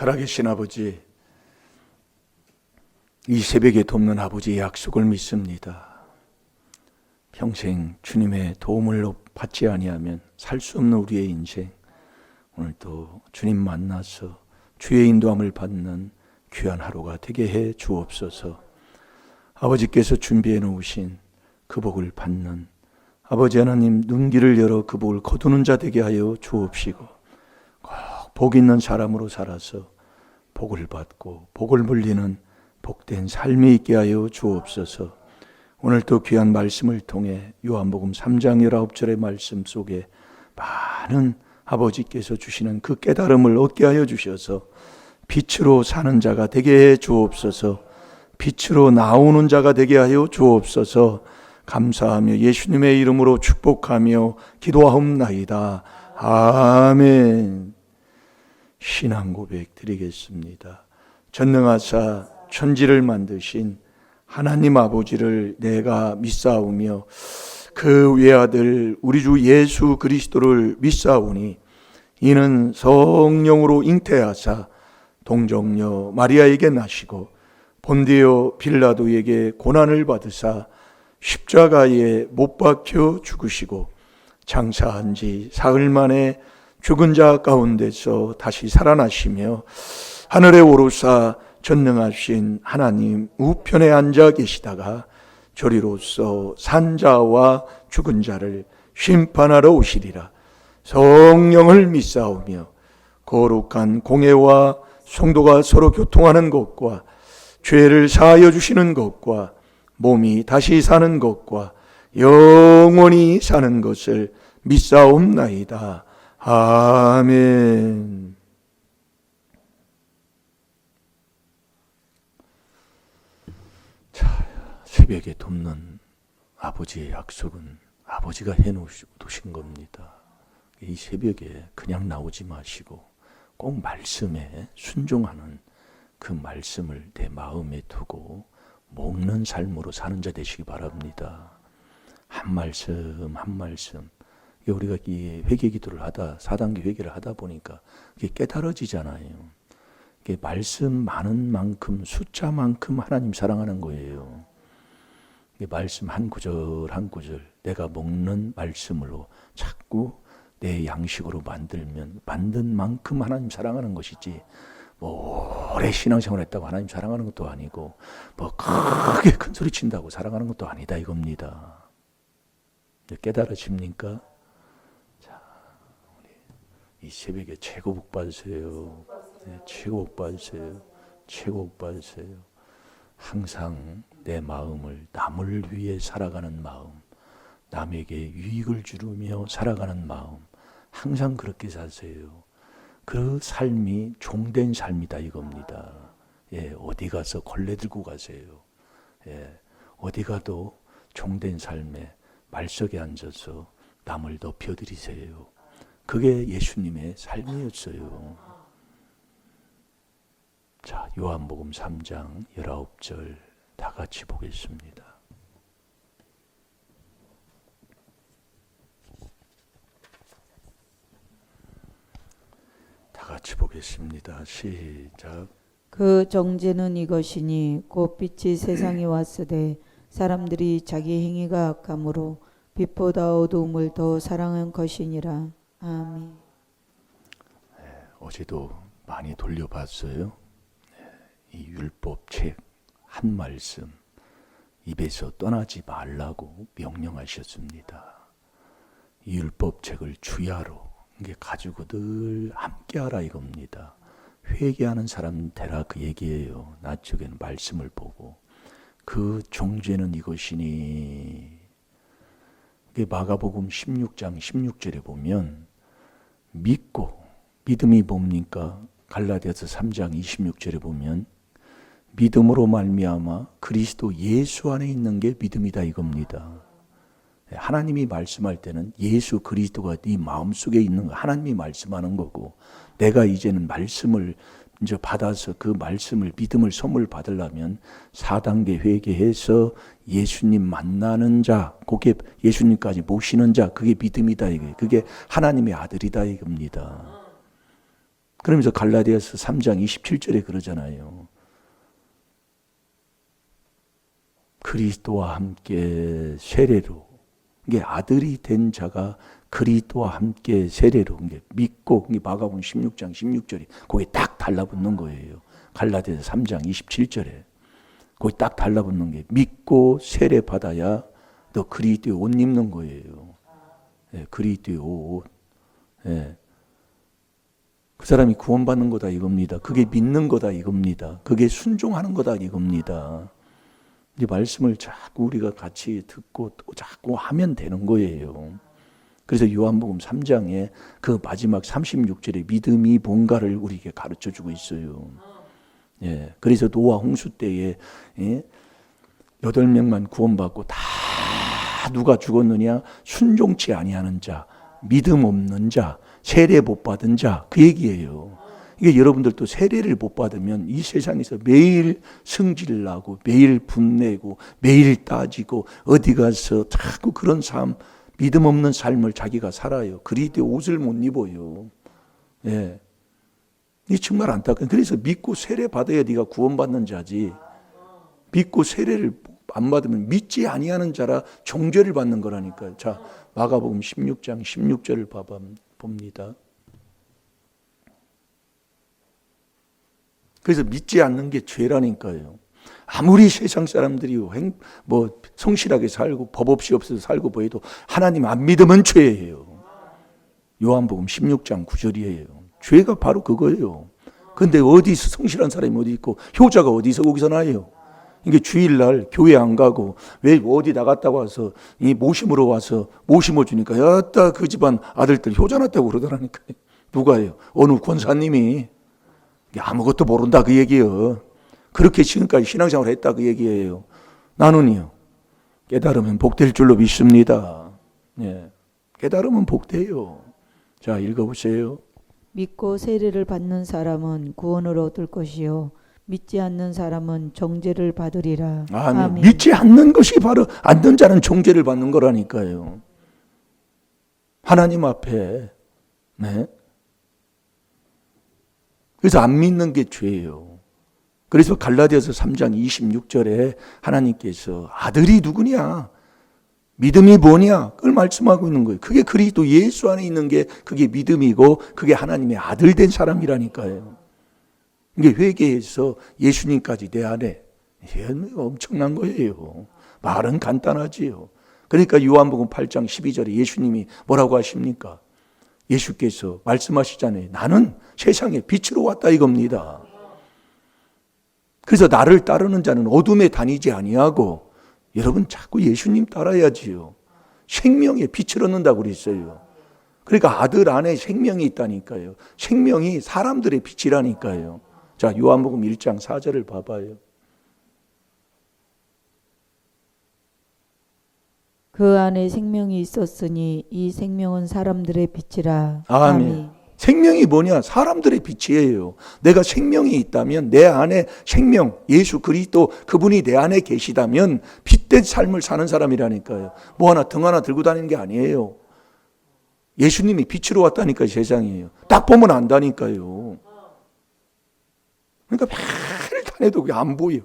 살아계신 아버지, 이 새벽에 돕는 아버지의 약속을 믿습니다. 평생 주님의 도움을 받지 아니하면 살 수 없는 우리의 인생, 오늘도 주님 만나서 주의 인도함을 받는 귀한 하루가 되게 해 주옵소서. 아버지께서 준비해 놓으신 그 복을 받는 아버지 하나님, 눈길을 열어 그 복을 거두는 자 되게 하여 주옵시고, 꼭 복 있는 사람으로 살아서 복을 받고 복을 물리는 복된 삶이 있게 하여 주옵소서. 오늘 또 귀한 말씀을 통해 요한복음 3장 19절의 말씀 속에 많은 아버지께서 주시는 그 깨달음을 얻게 하여 주셔서 빛으로 사는 자가 되게 해 주옵소서. 빛으로 나오는 자가 되게 하여 주옵소서. 감사하며 예수님의 이름으로 축복하며 기도하옵나이다. 아멘. 신앙 고백 드리겠습니다. 전능하사 천지를 만드신 하나님 아버지를 내가 믿사오며 그 외아들 우리 주 예수 그리스도를 믿사오니 이는 성령으로 잉태하사 동정녀 마리아에게 나시고 본디오 빌라도에게 고난을 받으사 십자가에 못 박혀 죽으시고 장사한 지 사흘 만에 죽은 자 가운데서 다시 살아나시며 하늘에 오르사 전능하신 하나님 우편에 앉아 계시다가 저리로서 산자와 죽은 자를 심판하러 오시리라. 성령을 믿사오며 거룩한 공회와 성도가 서로 교통하는 것과 죄를 사하여 주시는 것과 몸이 다시 사는 것과 영원히 사는 것을 믿사옵나이다. 아멘. 자, 새벽에 돕는 아버지의 약속은 아버지가 해놓으신 겁니다. 이 새벽에 그냥 나오지 마시고 꼭 말씀에 순종하는 그 말씀을 내 마음에 두고 먹는 삶으로 사는 자 되시기 바랍니다. 한 말씀 한 말씀, 우리가 이 회개 기도를 하다 4단계 회개를 하다 보니까 이게 깨달아지잖아요. 이게 말씀 많은 만큼 숫자만큼 하나님 사랑하는 거예요. 이게 말씀 한 구절 한 구절 내가 먹는 말씀으로 자꾸 내 양식으로 만든 만큼 하나님 사랑하는 것이지, 오래 신앙생활 했다고 하나님 사랑하는 것도 아니고 크게 큰 소리 친다고 사랑하는 것도 아니다 이겁니다. 깨달아집니까? 자, 우리 이 새벽에 최고 복 받으세요. 네, 최고 복 받으세요. 최고 복 받으세요. 항상 내 마음을 남을 위해 살아가는 마음, 남에게 유익을 주르며 살아가는 마음, 항상 그렇게 사세요. 그 삶이 종된 삶이다 이겁니다. 예, 어디 가서 걸레 들고 가세요. 예, 어디 가도 종된 삶에 말석에 앉아서 남을 높여드리세요. 그게 예수님의 삶이었어요. 자, 요한복음 3장 19절 다 같이 보겠습니다. 다 같이 보겠습니다. 시작. 그 정죄는 이것이니 곧 빛이 세상에 왔으되 사람들이 자기 행위가 악함으로 빛보다 어두움을 더 사랑한 것이니라. 아멘. 네, 어제도 많이 돌려봤어요. 네, 이 율법책 한 말씀 입에서 떠나지 말라고 명령하셨습니다. 이 율법책을 주야로 이게 가지고 늘 함께하라 이겁니다. 회개하는 사람 되라 그 얘기예요. 나쪽에는 말씀을 보고 그 정죄는 이것이니, 마가복음 16장 16절에 보면 믿고, 믿음이 뭡니까? 갈라디아서 3장 26절에 보면 믿음으로 말미암아 그리스도 예수 안에 있는 게 믿음이다 이겁니다. 하나님이 말씀할 때는 예수 그리스도가 네 마음속에 있는 거 하나님이 말씀하는 거고, 내가 이제는 말씀을 이제 받아서 그 말씀을 믿음을 선물 받으려면 4단계 회개해서 예수님 만나는 자, 그게 예수님까지 모시는 자, 그게 믿음이다 이게. 그게 하나님의 아들이다 이겁니다. 그러면서 갈라디아서 3장 27절에 그러잖아요. 그리스도와 함께 세례로, 이게 아들이 된 자가 그리스도와 함께 세례로, 이게 믿고, 이게 마가복음 16장 16절이 거기에 딱 달라붙는 거예요. 갈라디아서 3장 27절에 거기 딱 달라붙는 게 믿고 세례 받아야 너 그리스도의 옷 입는 거예요. 예, 그리스도의 옷. 예. 그 사람이 구원받는 거다 이겁니다. 그게 믿는 거다 이겁니다. 그게 순종하는 거다 이겁니다. 이 말씀을 자꾸 우리가 같이 듣고 또 자꾸 하면 되는 거예요. 그래서 요한복음 3장에 그 마지막 36절에 믿음이 뭔가를 우리에게 가르쳐주고 있어요. 예, 그래서 노아 홍수 때에 8명만 구원받고 다 누가 죽었느냐? 순종치 아니하는 자, 믿음 없는 자, 세례 못 받은 자, 그 얘기예요. 이게 여러분들도 세례를 못 받으면 이 세상에서 매일 승질 나고 매일 분내고 매일 따지고 어디 가서 자꾸 그런 삶, 믿음 없는 삶을 자기가 살아요. 그리스도의 옷을 못 입어요. 예. 이 정말 안타까워. 그래서 믿고 세례 받아야 네가 구원받는 자지. 믿고 세례를 안 받으면 믿지 아니하는 자라 정죄를 받는 거라니까요. 자, 마가복음 16장 16절을 봅니다. 그래서 믿지 않는 게 죄라니까요. 아무리 세상 사람들이 성실하게 살고 법 없이 없어서 살고 보여도 하나님 안 믿으면 죄예요. 요한복음 16장 9절이에요. 죄가 바로 그거예요. 근데 어디서 성실한 사람이 어디 있고 효자가 어디서 거기서 나요? 이게 주일날 교회 안 가고 왜 어디 나갔다고 와서 이 모심으로 와서 모심어 주니까 야따 그 집안 아들들 효자 났다고 그러더라니까요. 누가요? 어느 권사님이 아무것도 모른다 그 얘기예요. 그렇게 지금까지 신앙생활 했다 그 얘기예요. 나는요. 깨달으면 복될 줄로 믿습니다. 예. 깨달으면 복돼요. 자, 읽어보세요. 믿고 세례를 받는 사람은 구원을 얻을 것이요 믿지 않는 사람은 정죄를 받으리라. 아멘. 믿지 않는 것이 바로 않는 자는 정죄를 받는 거라니까요. 하나님 앞에. 네. 그래서 안 믿는 게 죄예요. 그래서 갈라디아서 3장 26절에 하나님께서 아들이 누구냐? 믿음이 뭐냐? 그걸 말씀하고 있는 거예요. 그게 그리스도 예수 안에 있는 게 그게 믿음이고 그게 하나님의 아들 된 사람이라니까요. 이게 회개해서 예수님까지 내 안에 엄청난 거예요. 말은 간단하지요. 그러니까 요한복음 8장 12절에 예수님이 뭐라고 하십니까? 예수께서 말씀하시잖아요. 나는 세상에 빛으로 왔다 이겁니다. 그래서 나를 따르는 자는 어둠에 다니지 아니하고 여러분 자꾸 예수님 따라야지요. 생명의 빛을 얻는다고 그랬어요. 그러니까 아들 안에 생명이 있다니까요. 생명이 사람들의 빛이라니까요. 자, 요한복음 1장 4절을 봐봐요. 그 안에 생명이 있었으니 이 생명은 사람들의 빛이라. 아멘. 생명이 뭐냐? 사람들의 빛이에요. 내가 생명이 있다면 내 안에 생명, 예수 그리스도 그분이 내 안에 계시다면 빛된 삶을 사는 사람이라니까요. 뭐 하나 등 하나 들고 다니는 게 아니에요. 예수님이 빛으로 왔다니까요. 세상이에요. 딱 보면 안다니까요. 그러니까 매일 다녀도 그게 안 보여.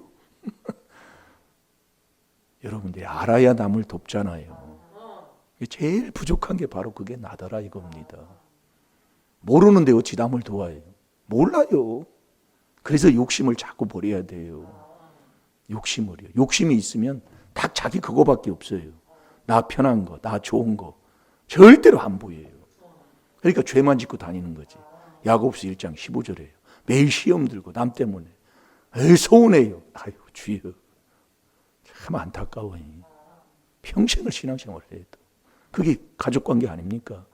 여러분들이 알아야 남을 돕잖아요. 제일 부족한 게 바로 그게 나더라 이겁니다. 모르는데 어찌 남을 도와요? 몰라요. 그래서 욕심을 자꾸 버려야 돼요. 욕심을요. 욕심이 있으면 딱 자기 그거밖에 없어요. 나 편한 거, 나 좋은 거 절대로 안 보여요. 그러니까 죄만 짓고 다니는 거지. 야고보서 1장 15절이에요. 매일 시험 들고 남 때문에 서운해요. 아유 주여 참 안타까워요. 평생을 신앙생활을 해도 그게 가족관계 아닙니까?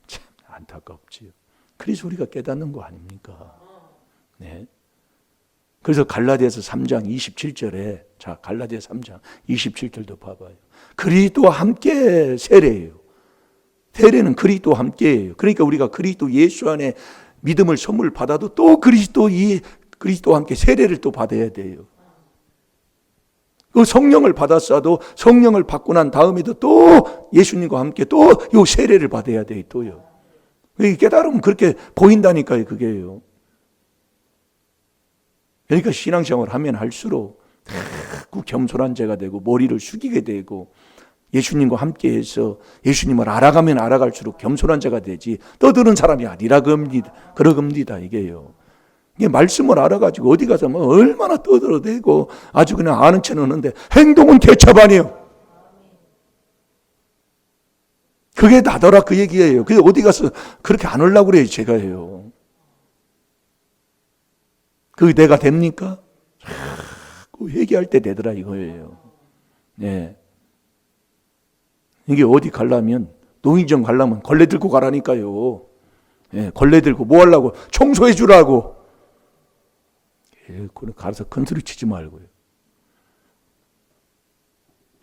참 안타깝지요. 그래서 우리가 깨닫는 거 아닙니까? 네. 그래서 갈라디아서 3장 27절에 자 갈라디아서 3장 27절도 봐봐요. 그리스도와 함께 세례예요. 세례는 그리스도와 함께예요. 그러니까 우리가 그리스도 예수 안에 믿음을 선물 받아도 또 그리스도와 함께 세례를 또 받아야 돼요. 그 성령을 받았어도 성령을 받고 난 다음에도 또 예수님과 함께 또 요 세례를 받아야 돼요. 또요. 깨달으면 그렇게 보인다니까요, 그게요. 그러니까 신앙생활 하면 할수록 자꾸 겸손한 자가 되고 머리를 숙이게 되고 예수님과 함께해서 예수님을 알아가면 알아갈수록 겸손한 자가 되지 떠드는 사람이 아니라 그러겁니다. 이게요. 이게 말씀을 알아가지고 어디 가서 뭐 얼마나 떠들어대고 아주 그냥 아는 체는 하는데 행동은 개차반이에요. 그게 나더라 그 얘기예요. 그래서 어디 가서 그렇게 안 하려고 그래요, 제가 해요. 그게 내가 됩니까? 자꾸 회개할 때 되더라 이거예요. 네. 이게 어디 가려면 노인정 가려면 걸레 들고 가라니까요. 예, 걸레 들고 뭐 하려고? 청소해 주라고. 예, 그래 가서 큰 소리 치지 말고요.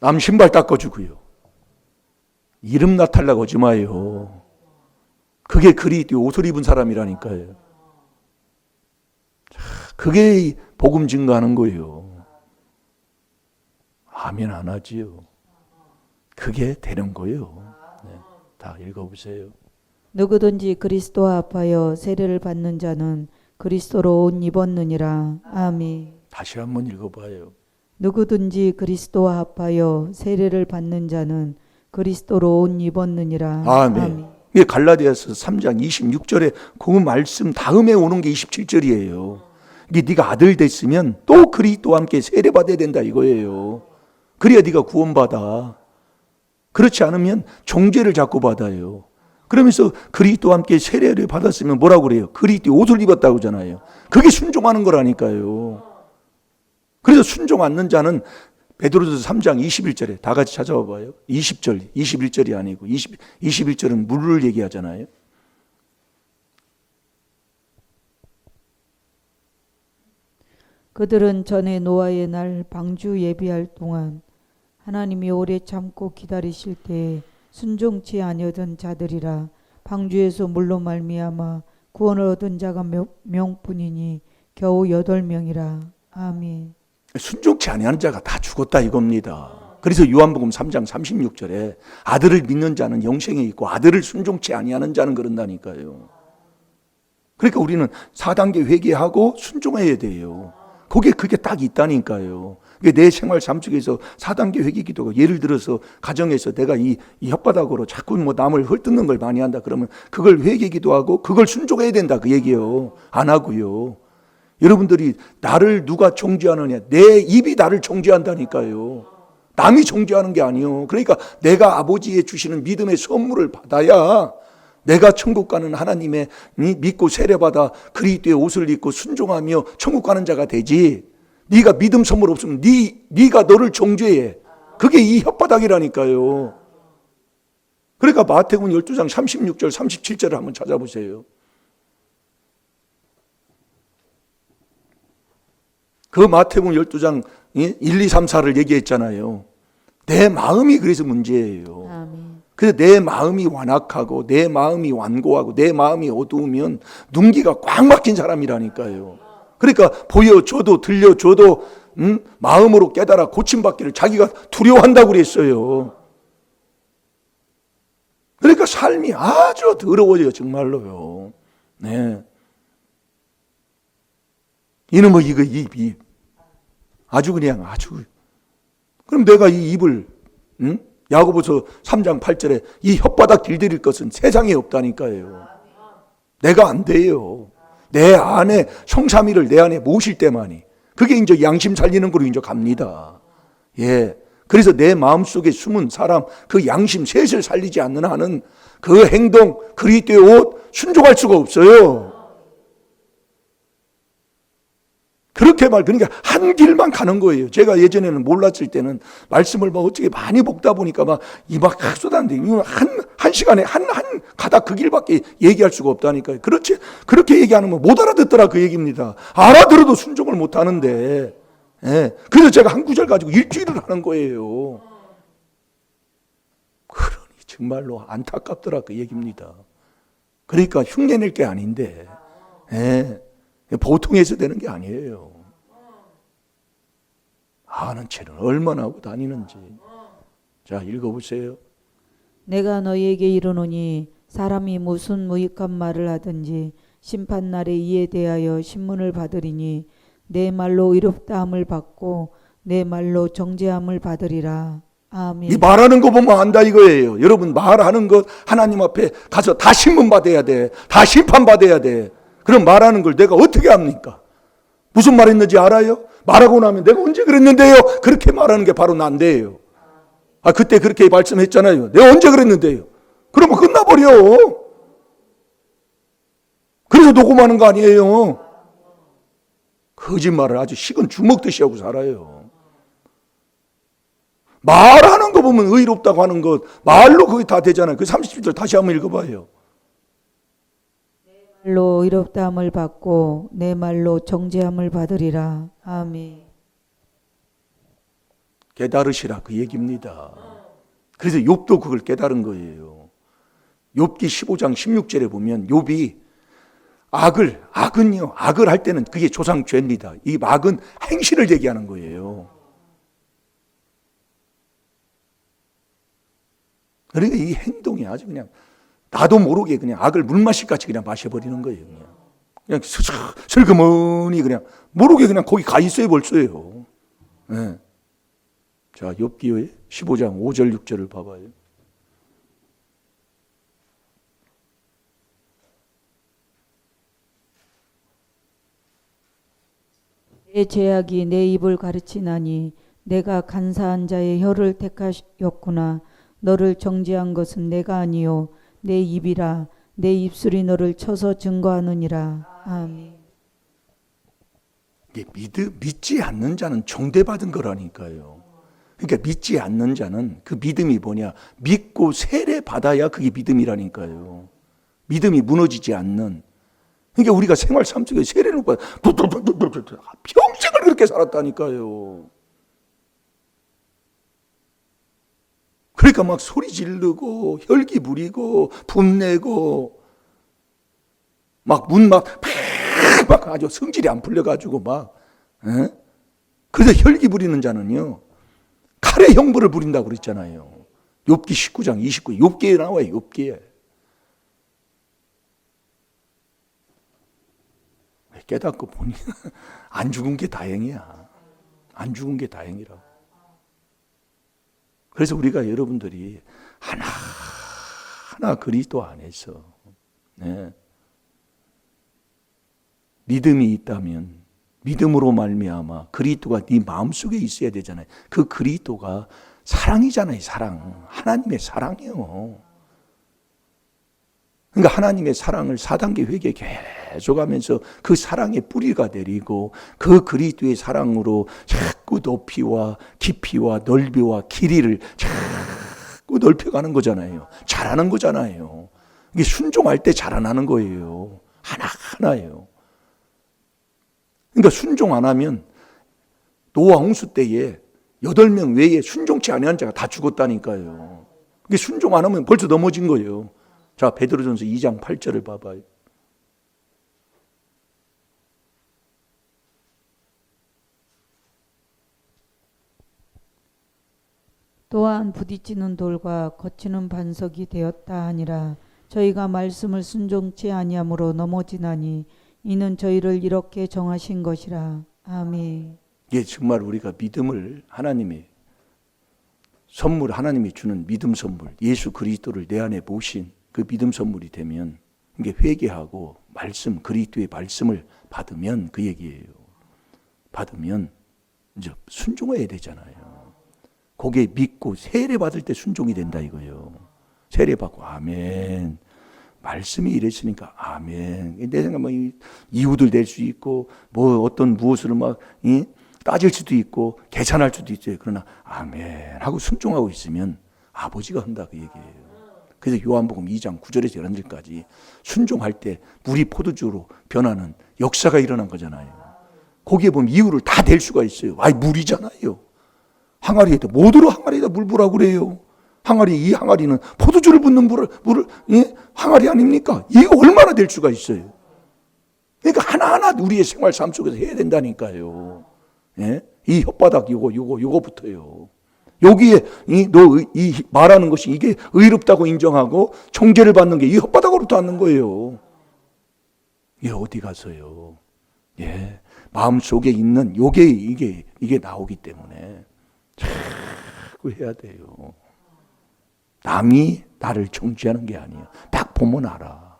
남 신발 닦아주고요. 이름 나타려고 하지 마요. 그게 그리스도 옷을 입은 사람이라니까요. 그게 복음 증거하는 거예요. 아멘 안 하지요. 그게 되는 거예요. 네, 다 읽어보세요. 누구든지 그리스도와 합하여 세례를 받는 자는 그리스도로 옷 입었느니라. 아멘. 다시 한번 읽어봐요. 누구든지 그리스도와 합하여 세례를 받는 자는 그리스도로 옷 입었느니라. 아멘. 이게 갈라디아서 3장 26절에 그 말씀 다음에 오는 게 27절이에요. 이게 네가 아들 됐으면 또 그리스도와 함께 세례 받아야 된다 이거예요. 그래야 네가 구원받아. 그렇지 않으면 정죄를 자꾸 받아요. 그러면서 그리스도와 함께 세례를 받았으면 뭐라고 그래요? 그리스도의 옷을 입었다고 하잖아요. 그게 순종하는 거라니까요. 그래서 순종 않는 자는 베드로전서 3장 21절에 다 같이 찾아와 봐요. 20절, 21절이 아니고 21절은 물을 얘기하잖아요. 그들은 전에 노아의 날 방주 예비할 동안 하나님이 오래 참고 기다리실 때에 순종치 아니하던 자들이라. 방주에서 물로 말미암아 구원을 얻은 자가 명뿐이니 겨우 8명이라. 아멘. 순종치 아니하는 자가 다 죽었다 이겁니다. 그래서 요한복음 3장 36절에 아들을 믿는 자는 영생에 있고 아들을 순종치 아니하는 자는 그런다니까요. 그러니까 우리는 4단계 회개하고 순종해야 돼요. 그게 딱 있다니까요. 내 생활 삶 속에서 4단계 회개 기도가 예를 들어서 가정에서 내가 이 혓바닥으로 자꾸 뭐 남을 헐뜯는 걸 많이 한다 그러면 그걸 회개 기도하고 그걸 순종해야 된다 그 얘기예요. 안 하고요. 여러분들이 나를 누가 정죄하느냐? 내 입이 나를 정죄한다니까요. 남이 정죄하는 게 아니에요. 그러니까 내가 아버지의 주시는 믿음의 선물을 받아야 내가 천국 가는 하나님의 믿고 세례받아 그리스도의 옷을 입고 순종하며 천국 가는 자가 되지. 네가 믿음 선물 없으면 네가 너를 정죄해. 그게 이 혓바닥이라니까요. 그러니까 마태복음 12장 36절 37절을 한번 찾아보세요. 그 마태복음 12장 1, 2, 3, 4를 얘기했잖아요. 내 마음이 그래서 문제예요. 아멘. 그래서 내 마음이 완악하고 내 마음이 완고하고 내 마음이 어두우면 눈기가 꽉 막힌 사람이라니까요. 그러니까 보여줘도 들려줘도 마음으로 깨달아 고침받기를 자기가 두려워한다고 그랬어요. 그러니까 삶이 아주 더러워져요. 정말로요. 네. 이놈의 이거 입 아주 그냥 아주. 그럼 내가 이 입을 야고보서 3장 8절에 이 혓바닥 길들일 것은 세상에 없다니까요. 내가 안 돼요. 내 안에 성삼위를 내 안에 모실 때만이 그게 이제 양심 살리는 거로 이제 갑니다. 예. 그래서 내 마음속에 숨은 사람 그 양심 셋을 살리지 않는 한은 그 행동 그리스도의 옷 순종할 수가 없어요. 그러니까 한 길만 가는 거예요. 제가 예전에는 몰랐을 때는 말씀을 막 어떻게 많이 먹다 보니까 막 입막 쏟았는데 한 시간에 한 가닥 그 길밖에 얘기할 수가 없다니까요. 그렇게 얘기하면 못 알아듣더라 그 얘기입니다. 알아들어도 순종을 못 하는데. 예. 그래서 제가 한 구절 가지고 일주일을 하는 거예요. 그러니 정말로 안타깝더라 그 얘기입니다. 그러니까 흉내낼 게 아닌데. 예. 보통에서 되는 게 아니에요. 아는 채는 얼마나 하고 다니는지. 자, 읽어보세요. 내가 너희에게 이르노니 사람이 무슨 무익한 말을 하든지 심판날에 이에 대하여 신문을 받으리니 내 말로 의롭다함을 받고 내 말로 정죄함을 받으리라. 이 아멘. 말하는 거 보면 안다 이거예요. 여러분 말하는 것 하나님 앞에 가서 다 신문 받아야 돼. 다 심판 받아야 돼. 그럼 말하는 걸 내가 어떻게 합니까? 무슨 말 했는지 알아요? 말하고 나면 내가 언제 그랬는데요? 그렇게 말하는 게 바로 난데요. 아 그때 그렇게 말씀했잖아요. 내가 언제 그랬는데요? 그러면 끝나버려. 그래서 녹음하는 거 아니에요. 거짓말을 아주 식은 죽 먹듯이 하고 살아요. 말하는 거 보면 의롭다고 하는 것 말로 거의 다 되잖아요. 그 30절 다시 한번 읽어봐요. 말로 의롭다함을 받고 내 말로 정죄함을 받으리라. 아멘. 깨달으시라 그 얘기입니다. 그래서 욥도 그걸 깨달은 거예요. 욥기 15장 16절에 보면 욥이 악은요. 악을 할 때는 그게 조상죄입니다. 이 악은 행실을 얘기하는 거예요. 그러니까 이 행동이 아주 그냥 나도 모르게 그냥 악을 물마실같이 그냥 마셔버리는 거예요. 그냥 슬그머니 그냥 모르게 그냥 거기 가 있어요 벌써요. 네. 자, 욥기 15장 5절 6절을 봐봐요. 내 죄악이 내 입을 가르치나니 내가 간사한 자의 혀를 택하였구나. 너를 정죄한 것은 내가 아니요 내 입이라. 내 입술이 너를 쳐서 증거하느니라. 아멘. 이게 믿지 않는 자는 정죄받은 거라니까요. 그러니까 믿지 않는 자는 그 믿음이 뭐냐? 믿고 세례 받아야 그게 믿음이라니까요. 믿음이 무너지지 않는. 그러니까 우리가 생활 삶 속에 세례를 받아 평생을 그렇게 살았다니까요. 그러니까 막 소리 지르고 혈기 부리고 분내고 막 문 막 아주 성질이 안 풀려가지고 막 그래서 혈기 부리는 자는요 칼의 형벌을 부린다고 그랬잖아요. 욥기 19장 29 욥기에 나와요. 욥기에 깨닫고 보니 안 죽은 게 다행이야. 안 죽은 게 다행이라고. 그래서 우리가 여러분들이 하나하나 그리스도 안에서 믿음이 있다면 믿음으로 말미암아 그리스도가 네 마음속에 있어야 되잖아요. 그 그리스도가 사랑이잖아요. 사랑. 하나님의 사랑이요. 그러니까 하나님의 사랑을 4단계 회개 계속하면서 그 사랑의 뿌리가 내리고 그 그리스도의 사랑으로 자꾸 높이와 깊이와 넓이와 길이를 자꾸 넓혀가는 거잖아요. 자라는 거잖아요. 이게 순종할 때 자라나는 거예요. 하나하나예요. 그러니까 순종 안 하면 노아 홍수 때에 8명 외에 순종치 아니한 자가 다 죽었다니까요. 이게 순종 안 하면 벌써 넘어진 거예요. 자, 베드로전서 2장 8절을 봐봐요. 또한 부딪히는 돌과 거치는 반석이 되었다 하니라. 저희가 말씀을 순종치 아니함으로 넘어지나니 이는 저희를 이렇게 정하신 것이라. 아멘. 이게 정말 우리가 믿음을 하나님이 선물, 하나님이 주는 믿음 선물, 예수 그리스도를 내 안에 모신 그 믿음 선물이 되면 이게 회개하고 말씀, 그리스도의 말씀을 받으면 그 얘기예요. 받으면 이제 순종해야 되잖아요. 거기에 믿고 세례 받을 때 순종이 된다 이거예요. 세례 받고 아멘. 말씀이 이랬으니까 아멘. 내 생각 뭐 이유들 낼 수 있고 뭐 어떤 무엇을 막 따질 수도 있고 계산할 수도 있어요. 그러나 아멘 하고 순종하고 있으면 아버지가 한다 그 얘기예요. 그래서 요한복음 2장 9절에서 11절까지 순종할 때 물이 포도주로 변하는 역사가 일어난 거잖아요. 거기에 보면 이유를 다 댈 수가 있어요. 아이 물이잖아요. 항아리에다 뭐들어 항아리에다 물 부라고 그래요. 이 항아리는 포도주를 붓는 물을 항아리 아닙니까? 이게 얼마나 될 수가 있어요. 그러니까 하나하나 우리의 생활 삶 속에서 해야 된다니까요. 이 혓바닥 요거부터요. 여기에 이 말하는 것이 이게 의롭다고 인정하고 정죄를 받는 게 이 혓바닥으로부터 하는 거예요. 이게 어디 가서요? 예, 마음 속에 있는 이게 나오기 때문에 자꾸 해야 돼요. 남이 나를 정죄하는 게 아니에요. 딱 보면 알아.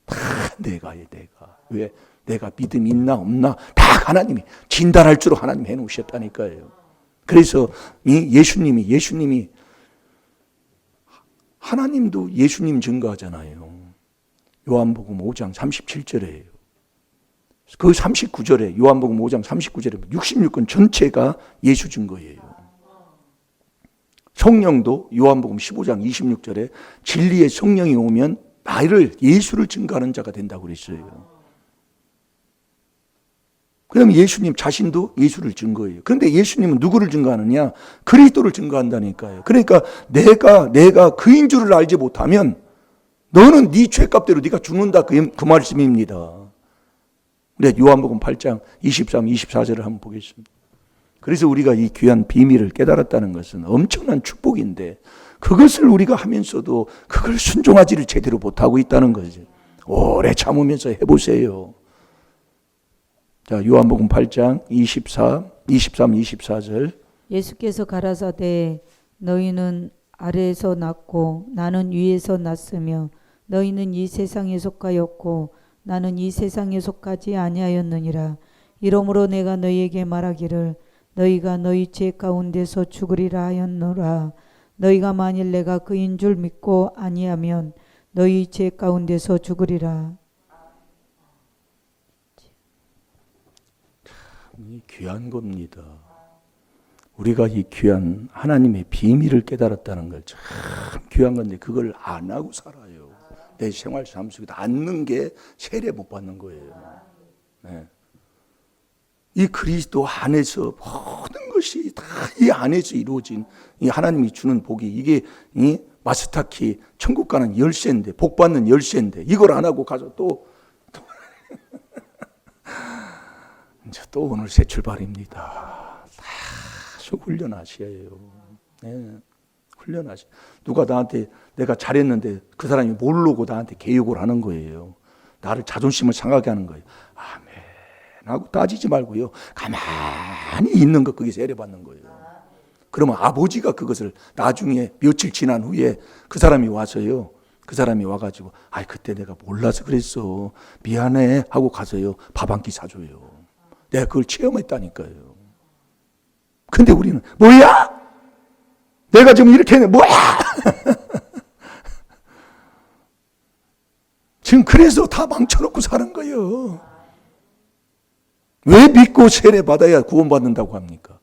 다 내가요, 내가. 왜? 내가 믿음 있나 없나 다 하나님이 진단할 줄로 하나님 해놓으셨다니까요. 그래서 예수님이 하나님도 예수님 증거하잖아요. 요한복음 5장 37절에요. 그 39절에 요한복음 5장 39절에 66권 전체가 예수 증거예요. 성령도 요한복음 15장 26절에 진리의 성령이 오면 예수를 증거하는 자가 된다고 그랬어요. 그러면 예수님 자신도 예수를 증거해요. 그런데 예수님은 누구를 증거하느냐? 그리스도를 증거한다니까요. 그러니까 내가 그인 줄을 알지 못하면 너는 네 죄값대로 네가 죽는다 그 말씀입니다. 우리 요한복음 8장 23, 24절을 한번 보겠습니다. 그래서 우리가 이 귀한 비밀을 깨달았다는 것은 엄청난 축복인데 그것을 우리가 하면서도 그걸 순종하지를 제대로 못하고 있다는 거죠. 오래 참으면서 해보세요. 자, 요한복음 8장 23, 24절. 예수께서 가라사대 너희는 아래에서 났고 나는 위에서 났으며 너희는 이 세상에 속하였고 나는 이 세상에 속하지 아니하였느니라. 이러므로 내가 너희에게 말하기를 너희가 너희 죄 가운데서 죽으리라 하였노라. 너희가 만일 내가 그인 줄 믿고 아니하면 너희 죄 가운데서 죽으리라. 이 귀한 겁니다. 우리가 이 귀한 하나님의 비밀을 깨달았다는 걸 참 귀한 건데 그걸 안 하고 살아요. 내 생활 삶 속에 않는 게 세례 못 받는 거예요. 네. 이 그리스도 안에서 모든 것이 다 이 안에서 이루어진 이 하나님이 주는 복이 이게 이 마스터키 천국 가는 열쇠인데 복 받는 열쇠인데 이걸 안 하고 가서 또 이제 또 오늘 새 출발입니다. 계속 훈련하셔야 해요. 네. 훈련하셔. 누가 나한테 내가 잘했는데 그 사람이 모르고 나한테 개욕을 하는 거예요. 나를 자존심을 상하게 하는 거예요. 아멘 하고 따지지 말고요. 가만히 있는 것 그게 세례받는 거예요. 그러면 아버지가 그것을 나중에 며칠 지난 후에 그 사람이 와서요. 그 사람이 와가지고 그때 내가 몰라서 그랬어. 미안해 하고 가서요. 밥 한 끼 사줘요. 내가 그걸 체험했다니까요. 근데 우리는 뭐야? 내가 지금 이렇게 했는데 뭐야? 지금 그래서 다 망쳐놓고 사는 거예요. 왜 믿고 세례받아야 구원받는다고 합니까?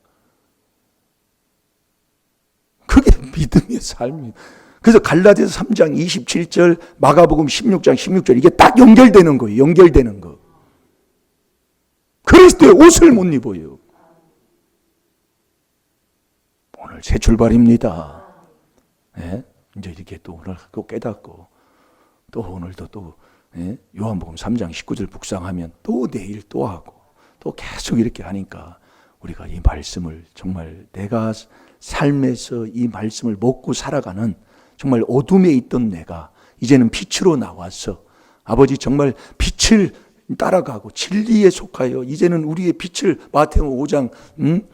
그게 믿음의 삶이에요. 그래서 갈라디아서 3장 27절, 마가복음 16장 16절 이게 딱 연결되는 거예요. 연결되는 거. 그리스도의 옷을 못 입어요. 오늘 새 출발입니다. 네? 이제 이렇게 또 오늘 또 깨닫고 또 오늘도 또 요한복음 3장 19절 묵상하면 또 내일 또 하고 또 계속 이렇게 하니까 우리가 이 말씀을 정말 내가 삶에서 이 말씀을 먹고 살아가는 정말 어둠에 있던 내가 이제는 빛으로 나와서 아버지 정말 빛을 따라가고 진리에 속하여 이제는 우리의 빛을 마태복음 5장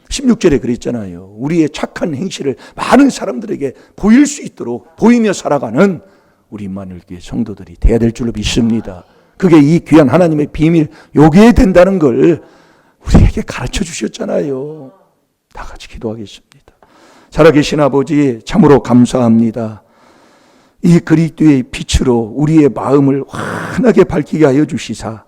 16절에 그랬잖아요. 우리의 착한 행실을 많은 사람들에게 보일 수 있도록 보이며 살아가는 우리 임마누엘교회 성도들이 돼야 될 줄로 믿습니다. 그게 이 귀한 하나님의 비밀 요게 된다는 걸 우리에게 가르쳐 주셨잖아요. 다 같이 기도하겠습니다. 살아계신 아버지 참으로 감사합니다. 이 그리스도의 빛으로 우리의 마음을 환하게 밝히게 하여 주시사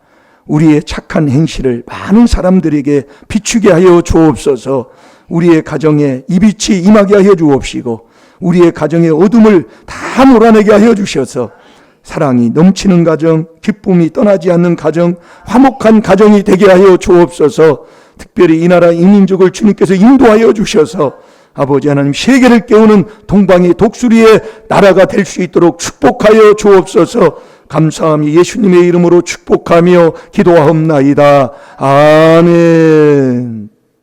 우리의 착한 행실을 많은 사람들에게 비추게 하여 주옵소서. 우리의 가정에 이 빛이 임하게 하여 주옵시고 우리의 가정의 어둠을 다 몰아내게 하여 주셔서 사랑이 넘치는 가정, 기쁨이 떠나지 않는 가정, 화목한 가정이 되게 하여 주옵소서. 특별히 이 나라 이 민족을 주님께서 인도하여 주셔서 아버지 하나님 세계를 깨우는 동방의 독수리의 나라가 될 수 있도록 축복하여 주옵소서. 감사함이 예수님의 이름으로 축복하며 기도하옵나이다. 아멘.